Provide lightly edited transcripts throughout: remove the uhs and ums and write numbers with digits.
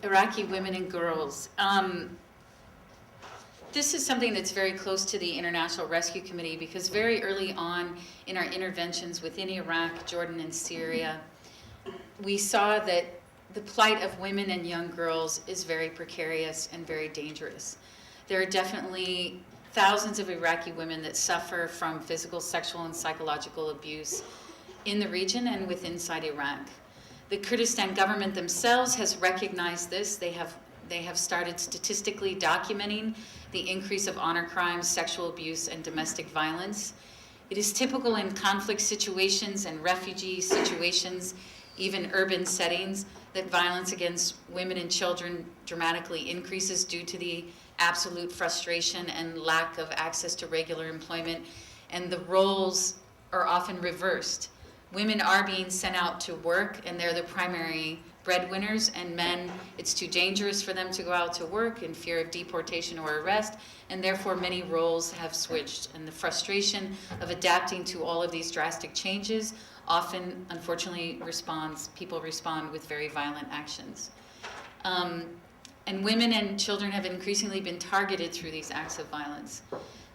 Iraqi women and girls. This is something that's very close to the International Rescue Committee, because very early on in our interventions within Iraq, Jordan, and Syria, we saw that the plight of women and young girls is very precarious and very dangerous. There are definitely thousands of Iraqi women that suffer from physical, sexual, and psychological abuse in the region and inside Iraq. The Kurdistan government themselves has recognized this. They have started statistically documenting the increase of honor crimes, sexual abuse, and domestic violence. It is typical in conflict situations and refugee situations, even urban settings, that violence against women and children dramatically increases due to the absolute frustration and lack of access to regular employment, and the roles are often reversed. Women are being sent out to work, and they're the primary breadwinners, and men, it's too dangerous for them to go out to work in fear of deportation or arrest, and therefore many roles have switched. And the frustration of adapting to all of these drastic changes often, unfortunately, people respond with very violent actions. And women and children have increasingly been targeted through these acts of violence.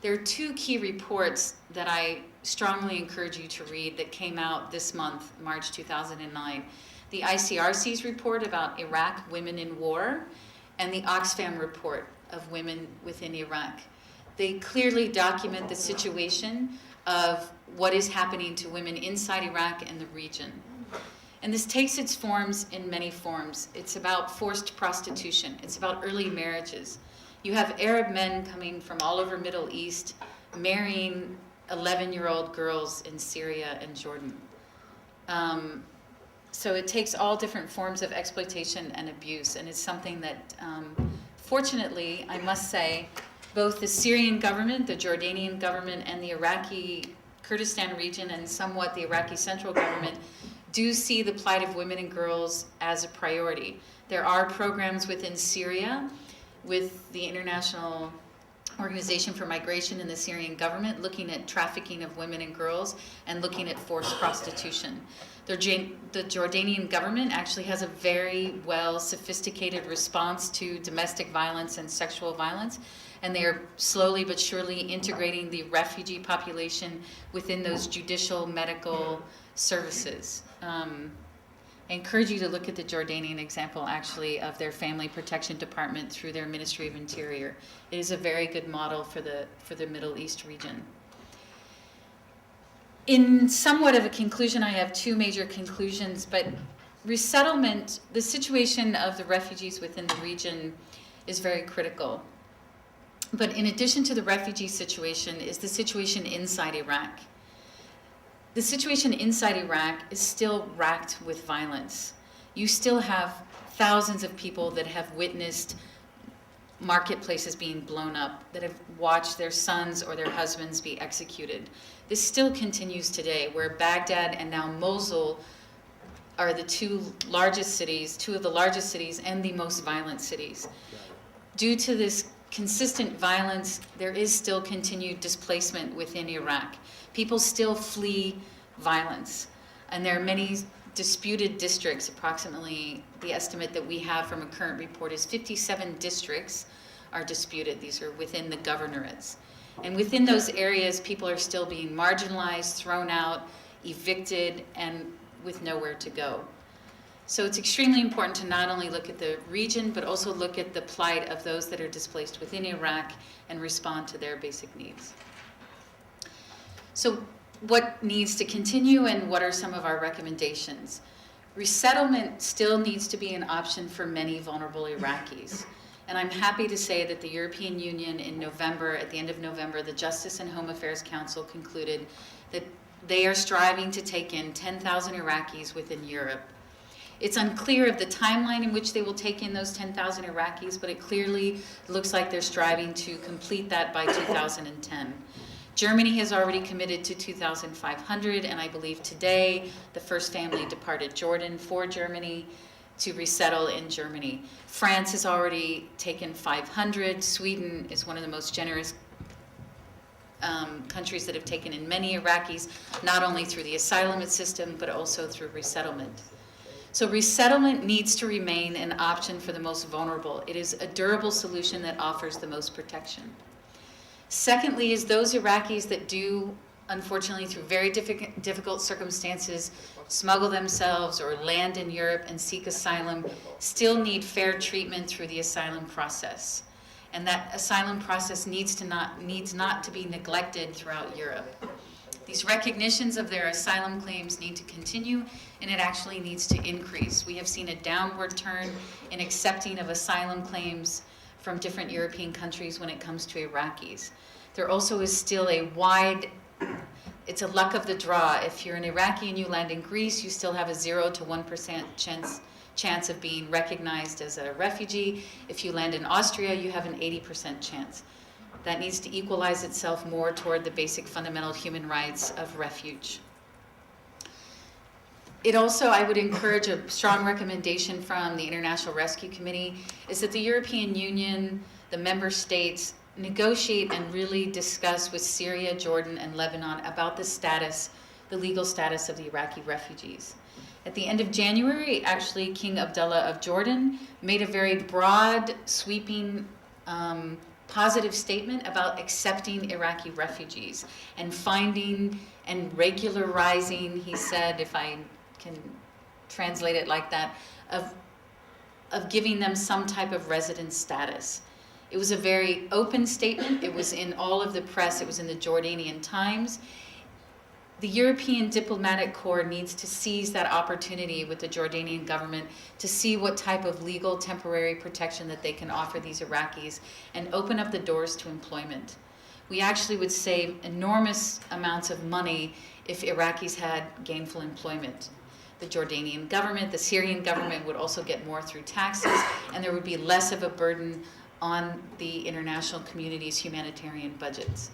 There are two key reports that I strongly encourage you to read that came out this month, March 2009. The ICRC's report about Iraq, Women in War, and the Oxfam report of women within Iraq. They clearly document the situation of what is happening to women inside Iraq and the region. And this takes its forms in many forms. It's about forced prostitution. It's about early marriages. You have Arab men coming from all over Middle East, marrying 11-year-old girls in Syria and Jordan. So it takes all different forms of exploitation and abuse, and it's something that, fortunately, I must say, both the Syrian government, the Jordanian government, and the Iraqi Kurdistan region, and somewhat the Iraqi central government, do see the plight of women and girls as a priority. There are programs within Syria with the International Organization for Migration and the Syrian government looking at trafficking of women and girls and looking at forced prostitution. The Jordanian government actually has a very well sophisticated response to domestic violence and sexual violence, and they are slowly but surely integrating the refugee population within those judicial medical services. I encourage you to look at the Jordanian example, actually, of their family protection department through their Ministry of Interior. It is a very good model for the Middle East region. In somewhat of a conclusion, I have two major conclusions, but resettlement, the situation of the refugees within the region is very critical. But in addition to the refugee situation is the situation inside Iraq. The situation inside Iraq is still racked with violence. You still have thousands of people that have witnessed marketplaces being blown up, that have watched their sons or their husbands be executed. This still continues today, where Baghdad and now Mosul are the two of the largest cities and the most violent cities. Due to this consistent violence, there is still continued displacement within Iraq. People still flee violence, and there are many disputed districts. Approximately, the estimate that we have from a current report is 57 districts are disputed. These are within the governorates. And within those areas, people are still being marginalized, thrown out, evicted, and with nowhere to go. So it's extremely important to not only look at the region, but also look at the plight of those that are displaced within Iraq and respond to their basic needs. So what needs to continue, and what are some of our recommendations? Resettlement still needs to be an option for many vulnerable Iraqis. And I'm happy to say that the European Union in November, at the end of November, the Justice and Home Affairs Council concluded that they are striving to take in 10,000 Iraqis within Europe. It's unclear of the timeline in which they will take in those 10,000 Iraqis, but it clearly looks like they're striving to complete that by 2010. Germany has already committed to 2,500, and I believe today the first family departed Jordan for Germany to resettle in Germany. France has already taken 500. Sweden is one of the most generous countries that have taken in many Iraqis, not only through the asylum system, but also through resettlement. So resettlement needs to remain an option for the most vulnerable. It is a durable solution that offers the most protection. Secondly is those Iraqis that do, unfortunately, through very difficult circumstances, smuggle themselves or land in Europe and seek asylum, still need fair treatment through the asylum process. And that asylum process needs not to be neglected throughout Europe. These recognitions of their asylum claims need to continue, and it actually needs to increase. We have seen a downward turn in accepting of asylum claims from different European countries when it comes to Iraqis. There also is still a wide, it's a luck of the draw. If you're an Iraqi and you land in Greece, you still have a 0 to 1% chance of being recognized as a refugee. If you land in Austria, you have an 80% chance. That needs to equalize itself more toward the basic fundamental human rights of refuge. It also, I would encourage a strong recommendation from the International Rescue Committee, is that the European Union, the member states, negotiate and really discuss with Syria, Jordan, and Lebanon about the status, the legal status of the Iraqi refugees. At the end of January, actually, King Abdullah of Jordan made a very broad, sweeping, positive statement about accepting Iraqi refugees and finding and regularizing, he said, if I can translate it like that, of giving them some type of residence status. It was a very open statement. It was in all of the press. It was in the Jordanian Times. The European Diplomatic Corps needs to seize that opportunity with the Jordanian government to see what type of legal temporary protection that they can offer these Iraqis and open up the doors to employment. We actually would save enormous amounts of money if Iraqis had gainful employment. The Jordanian government, the Syrian government would also get more through taxes, and there would be less of a burden on the international community's humanitarian budgets.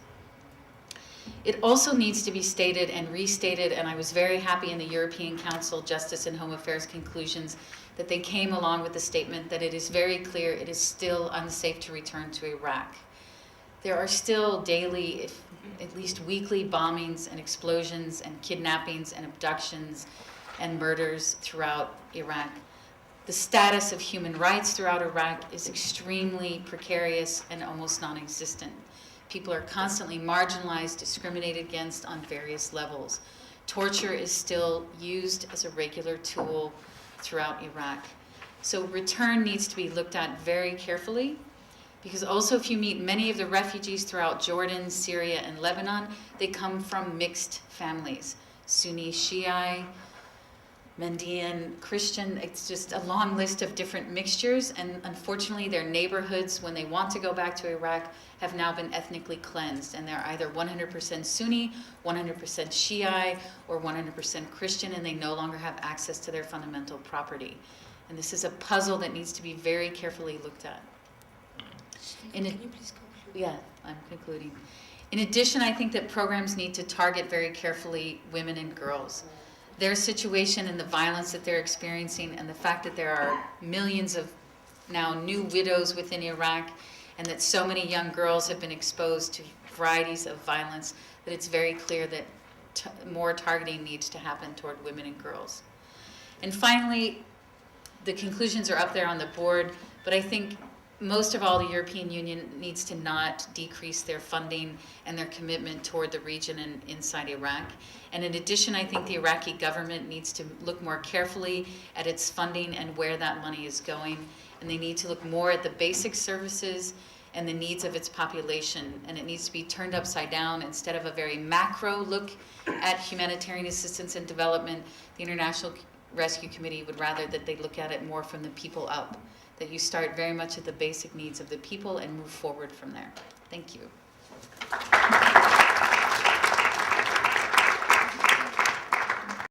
It also needs to be stated and restated, and I was very happy in the European Council Justice and Home Affairs conclusions that they came along with the statement that it is very clear it is still unsafe to return to Iraq. There are still daily, if at least weekly, bombings and explosions and kidnappings and abductions and murders throughout Iraq. The status of human rights throughout Iraq is extremely precarious and almost non-existent. People are constantly marginalized, discriminated against on various levels. Torture is still used as a regular tool throughout Iraq. So return needs to be looked at very carefully, because also if you meet many of the refugees throughout Jordan, Syria, and Lebanon, they come from mixed families. Sunni, Shiite, Mandean, Christian, it's just a long list of different mixtures, and unfortunately their neighborhoods, when they want to go back to Iraq, have now been ethnically cleansed, and they're either 100% Sunni, 100% Shiite, or 100% Christian, and they no longer have access to their fundamental property. And this is a puzzle that needs to be very carefully looked at. Can you please conclude? Yeah, I'm concluding. In addition, I think that programs need to target very carefully women and girls. Their situation and the violence that they're experiencing, and the fact that there are millions of now new widows within Iraq, and that so many young girls have been exposed to varieties of violence, that it's very clear that more targeting needs to happen toward women and girls. And finally, the conclusions are up there on the board, but I think most of all, the European Union needs to not decrease their funding and their commitment toward the region and inside Iraq. And in addition, I think the Iraqi government needs to look more carefully at its funding and where that money is going. And they need to look more at the basic services and the needs of its population. And it needs to be turned upside down. Instead of a very macro look at humanitarian assistance and development, the International Rescue Committee would rather that they look at it more from the people up. That you start very much at the basic needs of the people and move forward from there. Thank you.